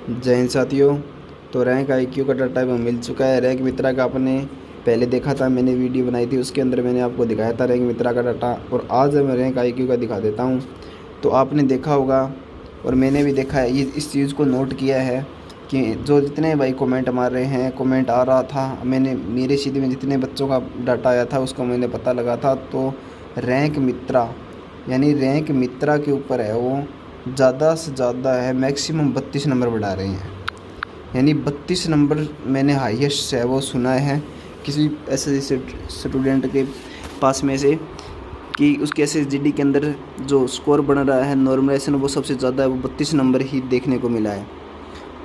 जय हिंद साथियों। तो रैंक आईक्यू का डाटा भी मिल चुका है। रैंक मित्रा का आपने पहले देखा था, मैंने वीडियो बनाई थी, उसके अंदर मैंने आपको दिखाया था रैंक मित्रा का डाटा। और आज मैं रैंक आईक्यू का दिखा देता हूं। तो आपने देखा होगा और मैंने भी देखा है, ये इस चीज़ को नोट किया है कि जो जितने भाई कमेंट मार रहे हैं, कमेंट आ रहा था, मैंने मेरे सीधे में जितने बच्चों का डाटा आया था उसका मैंने पता लगा था। तो रैंक मित्रा यानी रैंक मित्रा के ऊपर है वो ज़्यादा से ज़्यादा है, मैक्सिमम 32 नंबर बढ़ा रहे हैं। यानी 32 नंबर मैंने हाईएस्ट है वो सुना है किसी ऐसे स्टूडेंट के पास में से कि उसके SSGD के अंदर जो स्कोर बन रहा है नॉर्मलाइजेशन वो सबसे ज़्यादा है, वो 32 नंबर ही देखने को मिला है।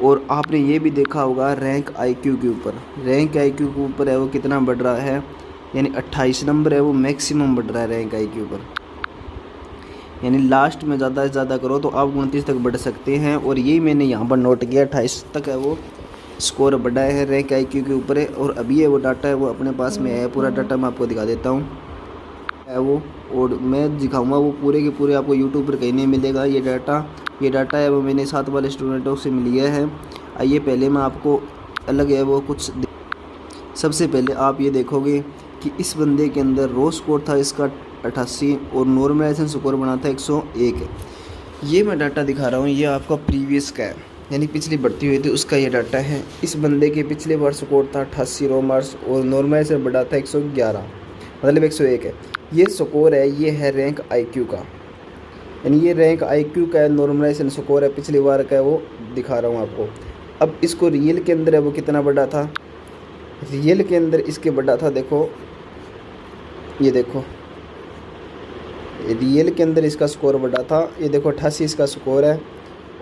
और आपने ये भी देखा होगा रैंक आईक्यू के ऊपर, रैंक आईक्यू के ऊपर है वो कितना बढ़ रहा है, यानी 28 नंबर है वो मैक्सिमम बढ़ रहा है रैंक आईक्यू पर। यानी लास्ट में ज़्यादा से ज़्यादा करो तो आप 29 तक बढ़ सकते हैं। और यही मैंने यहाँ पर नोट किया, 28 तक है वो स्कोर बढ़ा है रैंक आईक्यू के ऊपर है। और अभी है वो डाटा है वो अपने पास में है, पूरा डाटा मैं आपको दिखा देता हूँ है वो, और मैं दिखाऊंगा वो पूरे के पूरे आपको यूट्यूब पर कहीं नहीं मिलेगा। ये डाटा है वो मैंने साथ वाले स्टूडेंटों से लिया है। आइए पहले मैं आपको अलग है वो कुछ सबसे पहले आप ये देखोगे कि इस बंदे के अंदर रो स्कोर था इसका 88 और नॉर्मलाइजेशन स्कोर बना था 101। ये मैं डाटा दिखा रहा हूँ, ये आपका प्रीवियस का है, यानी पिछली बढ़ती हुई थी उसका ये डाटा है। इस बंदे के पिछले बार स्कोर था 88 रो मार्क्स और नॉर्मलाइजेशन बढ़ा था 111, मतलब 101 है। ये स्कोर है, ये है रैंक आईक्यू का, यानी ये रैंक आईक्यू का है, नॉर्मलाइजेशन स्कोर है पिछली बार का है वो दिखा रहा हूँ आपको। अब इसको रियल के अंदर है वो कितना बढ़ा था, रियल के अंदर इसके बढ़ा था, देखो ये देखो रियल के अंदर इसका स्कोर बढ़ा था, ये देखो 88 इसका स्कोर है।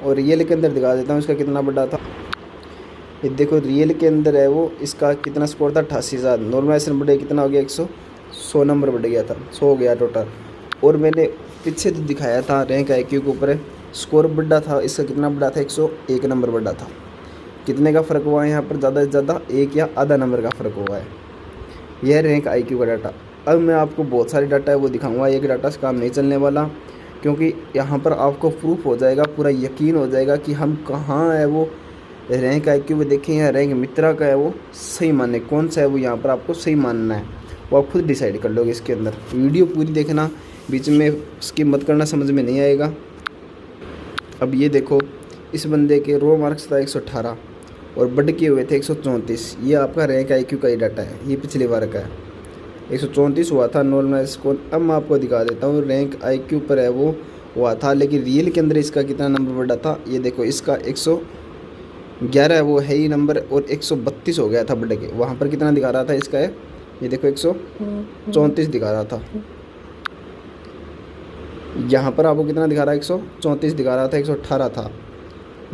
और रियल के अंदर दिखा देता हूँ इसका कितना बढ़ा था। ये देखो रियल के अंदर है वो इसका कितना स्कोर था 88,000, नॉर्मलाइजेशन बढ़े कितना हो गया 100 नंबर बढ़ गया था, 100 हो गया टोटल। और मैंने पीछे तो दिखाया था रैंक आईक्यू के ऊपर स्कोर बढ़ा था, इसका कितना बढ़ा था 101 नंबर बढ़ा था। कितने का फ़र्क हुआ है यहाँ पर, ज़्यादा से ज़्यादा 1 या आधा नंबर का फ़र्क हुआ है। यह रैंक आईक्यू का डाटा। अब मैं आपको बहुत सारे डाटा है वो दिखाऊंगा, एक डाटा से काम नहीं चलने वाला, क्योंकि यहाँ पर आपको प्रूफ हो जाएगा, पूरा यकीन हो जाएगा कि हम कहाँ है वो रैंक आईक्यू में देखें या रैंक मित्रा का है वो सही माने, कौन सा है वो यहाँ पर आपको सही मानना है, वो आप खुद डिसाइड कर लोगे। इसके अंदर वीडियो पूरी देखना, बीच में स्किप मत करना, समझ में नहीं आएगा। अब ये देखो इस बंदे के रो मार्क्स था 118 और बढ़ के हुए थे 134। ये आपका रैंक आईक्यू का ही डाटा है, ये पिछले बार का है, 134 हुआ था नॉर्मल स्कोर। अब मैं आपको दिखा देता हूँ रैंक आईक्यू पर है वो हुआ था, लेकिन रियल के अंदर इसका कितना नंबर बढ़ा था। ये देखो इसका 111 है वो है ही नंबर, और 132 हो गया था बढ़ के, वहाँ पर कितना दिखा रहा था इसका है, ये देखो 134 दिखा रहा था, यहाँ पर आपको कितना दिखा रहा है 134 दिखा रहा था, 118 था,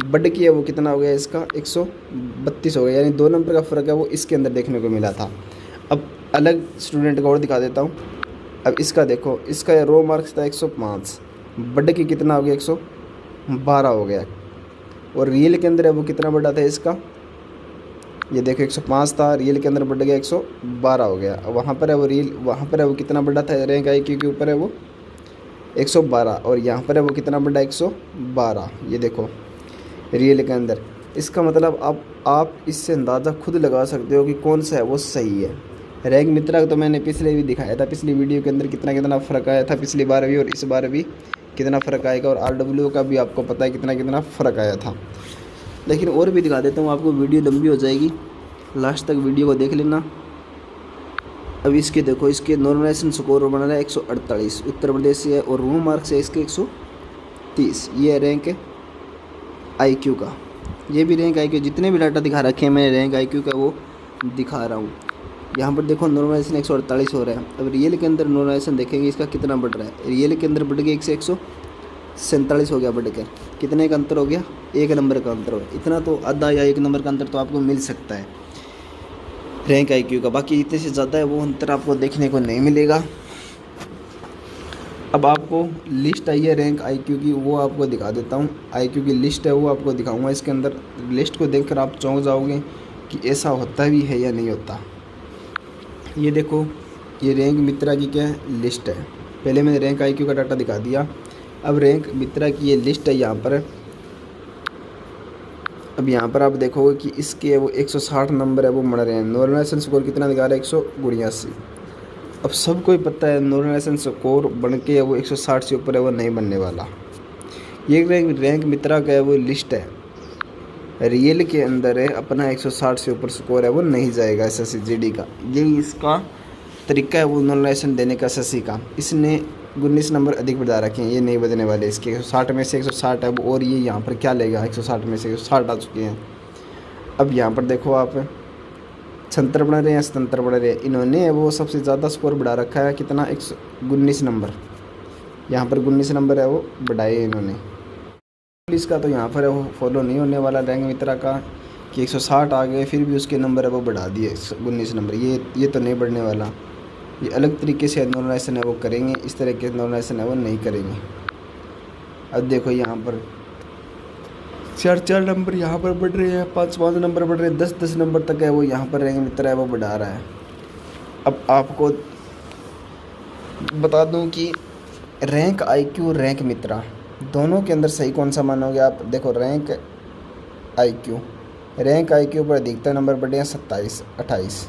बढ़ के वो कितना हो गया इसका 132 हो गया, यानी 2 नंबर का फ़र्क है वो इसके अंदर देखने को मिला था। अब अलग स्टूडेंट का और दिखा देता हूँ। अब इसका देखो, इसका रो मार्क्स था 105, बढ़ के कितना हो गया 112 हो गया। और रियल के अंदर है वो कितना बढ़ा था इसका, ये देखो 105 था, रियल के अंदर बढ़ गया 112 हो गया। वहाँ पर है वो रियल, वहाँ पर है वो कितना बढ़ा था रैंक आईक्यू के ऊपर है वो 112, और यहाँ पर है वो कितना बढ़ा 112। ये देखो रियल के अंदर, इसका मतलब आप इससे अंदाज़ा खुद लगा सकते हो कि कौन सा है वो सही है। रैंक मित्रा का तो मैंने पिछले भी दिखाया था, पिछली वीडियो के अंदर कितना फ़र्क आया था, पिछली बार भी और इस बार भी कितना फ़र्क आएगा। और RW का भी आपको पता है कितना फ़र्क आया था। लेकिन और भी दिखा देता हूँ आपको, वीडियो लंबी हो जाएगी, लास्ट तक वीडियो को देख लेना। अब इसके देखो, इसके नॉर्मलाइजेशन स्कोर बना रहा है 148, उत्तर प्रदेश से है, और रो मार्क्स है इसके 130। ये है रैंक आईक्यू का, ये भी रैंक आईक्यू, जितने भी डाटा दिखा रखे हैं मैंने रैंक आईक्यू का वो दिखा रहा हूँ। यहाँ पर देखो नॉर्मलाइजेशन 148 हो रहा है। अब रियल के अंदर नॉर्मलाइजेशन देखेंगे इसका कितना बढ़ रहा है, रियल के अंदर बढ़ गया 147 हो गया, बढ़ कर कितने का अंतर हो गया, 1 नंबर का अंतर हो गया। इतना तो आधा या 1 नंबर का अंतर तो आपको मिल सकता है रैंक आईक्यू का, बाकी इतने से ज़्यादा है वो अंतर आपको देखने को नहीं मिलेगा। अब आपको लिस्ट आई है रैंक आईक्यू की, वो आपको दिखा देता हूँ। आईक्यू की लिस्ट है वो आपको दिखाऊंगा, इसके अंदर लिस्ट को देखकर आप चौंक जाओगे कि ऐसा होता भी है या नहीं होता। ये देखो ये रैंक मित्रा की क्या लिस्ट है, पहले मैंने रैंक आईक्यू का डाटा दिखा दिया, अब रैंक मित्रा की ये लिस्ट है यहाँ पर। अब यहाँ पर आप देखोगे कि इसके वो 160 नंबर है वो बढ़ रहे हैं। नॉर्मलाइजेशन स्कोर कितना दिखा रहा है? 182। अब सबको ही पता है नॉर्मलाइजेशन स्कोर बन के वो 160 से ऊपर है वो नहीं बनने वाला। ये रैंक मित्रा का है वो लिस्ट है, रियल के अंदर है अपना 160 से ऊपर स्कोर है वो नहीं जाएगा एसएससी जीडी का। यही इसका तरीका है वो नॉर्मलाइजेशन देने का एसएससी का। इसने 19 नंबर अधिक बढ़ा रखे हैं, ये नहीं बदलने वाले। इसके 160 में से 160 है वो, और ये यहाँ पर क्या लेगा? 160 में से 160 आ चुके हैं। अब यहाँ पर देखो आप, छंतर बढ़ रहे हैं, स्वतंत्र बढ़ रहे हैं। इन्होंने वो सबसे ज़्यादा स्कोर बढ़ा रखा है कितना? 119 नंबर। यहाँ पर 19 नंबर है वो बढ़ाए इन्होंने। पुलिस का तो यहाँ पर है वो फॉलो नहीं होने वाला रैंक मित्रा का कि 160 आ गए फिर भी उसके नंबर है वो बढ़ा दिए 19 नंबर। ये तो नहीं बढ़ने वाला। ये अलग तरीके से नॉर्मलाइजेशन है वो करेंगे, इस तरह के नॉर्मलाइजेशन है वो नहीं करेंगे। अब देखो यहाँ पर 4 नंबर यहाँ पर बढ़ रहे हैं, 5 नंबर बढ़ रहे हैं, 10 नंबर तक है वो यहाँ पर रैंक मित्रा है वो बढ़ा रहा है। अब आपको बता दूँ कि रैंक आईक्यू, रैंक मित्रा दोनों के अंदर सही कौन सा मानोगे आप? देखो रैंक आईक्यू पर अधिकतर नंबर बढ़े हैं 27, 28,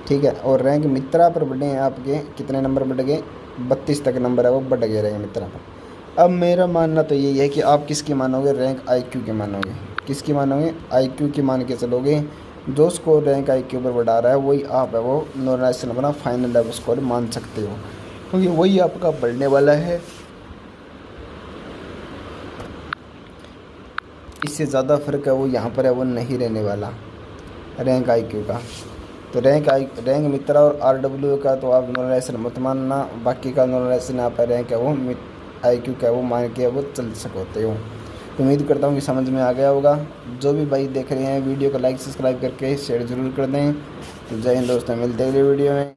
ठीक है। और रैंक मित्रा पर बढ़े हैं आपके कितने नंबर बढ़ गए? 32 तक नंबर है वो बढ़ गए रैंक मित्रा पर। अब मेरा मानना तो यही है कि आप किसकी मानोगे? रैंक आईक्यू के मानोगे। किसकी मानोगे? आईक्यू की मान के चलोगे। जो स्कोर रैंक आईक्यू पर बढ़ा रहा है वही आप है वो नॉर्मलाइजेशन अपना फाइनल लेवल स्कोर मान सकते हो, क्योंकि वही आपका बढ़ने वाला है। इससे ज़्यादा फ़र्क है वो यहाँ पर है वो नहीं रहने वाला रैंक आईक्यू का। तो रैंक मित्रा और आरडब्ल्यू का तो आप नॉर्मलाइजेशन मत मानना, बाकी का नॉर्मलाइजेशन आप रैंक है वो आईक्यू का वो मान के वो चल सकते हो। तो उम्मीद करता हूँ कि समझ में आ गया होगा। जो भी भाई देख रहे हैं वीडियो को लाइक सब्सक्राइब करके शेयर ज़रूर कर दें। तो जय हिंद दोस्तों, मिलते हैं अगले वीडियो में।